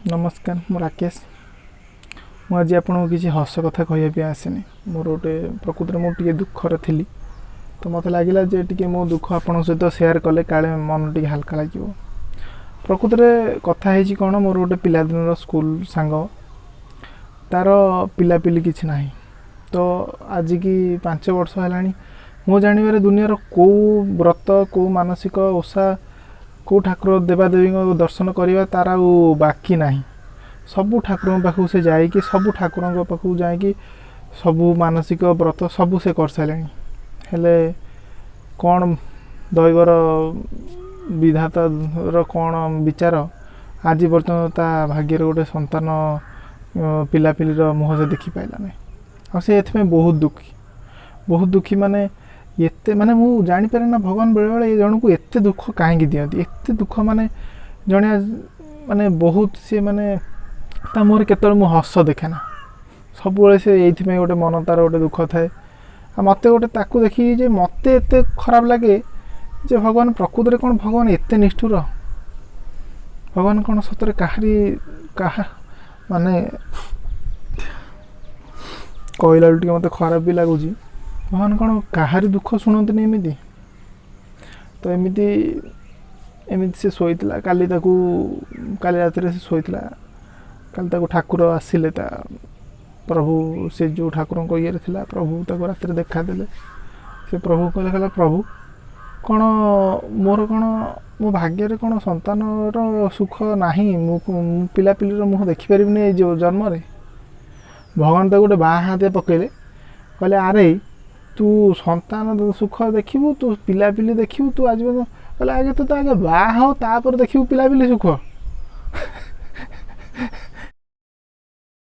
नमस्कार मु राकेश आज आपको किसी हस कथा कहवाई आसनी मोर गोटे प्रकृति में टे दुखर थी तो मत लगे टे मो दुख आपण सहित सेयार कले काले मन टे हल्का लगे प्रकृति में कथा है कौन मोर गोटे पिलादिन स्कूल सांग तार पिलापिली किसी ना तो आज की 5 वर्ष है मो जानवर दुनिया कौ व्रत कौ मानसिक ओषा कौ ठाकुर देवादेवी दर्शन करवा तार बाकी ना सबू ठाकुर पाखु से जाकि सबू ठाकुर पाखु जाकि सबू मानसिक व्रत सबू से कर सारे हेले कौन दैवर विधाता कौन विचार आज पर्यटन ता भाग्य गोटे संतान पिलापिली मुह से देखी पाइला नहीं से बहुत दुखी माने एते माने मु जानी पारे ना भगवान बेले बेले जन को एते दुख कहीं दियंती एते दुख माने जने माने बहुत सी माने ता मोर केतल मु हस देखे ना सब बेले से एथि में गोटे मन तार गोटे दुख थाए आ मते गोटे ताकू देखी जे मते एते खराब लगे जे भगवान प्रकृति रे कोन भगवान एते निष्ठुर भगवान कोन सतरे कहा माने कहला टे मते खराब भी लगुची भगवान कौन कहारी दुख शुणुनी एमती तो एमती से शोला काली रात से शोला काली ठाकुर आसिले प्रभु से जो ठाकुर को ये थिला प्रभु रात देखा देले से प्रभु कहला प्रभु कौन मोर कौन मो भाग्य कौन संतान सुख नाही पिलापिली मुह देखिपारे जो जन्म भगवान गोटे बाँ हाथ पकड़े कहले आरे तू संतान सुख देखिबू तू पिलापिली देखिबू तू आज कहले आगे तो आगे बाह हो तापर देखिबू पिलापिली सुख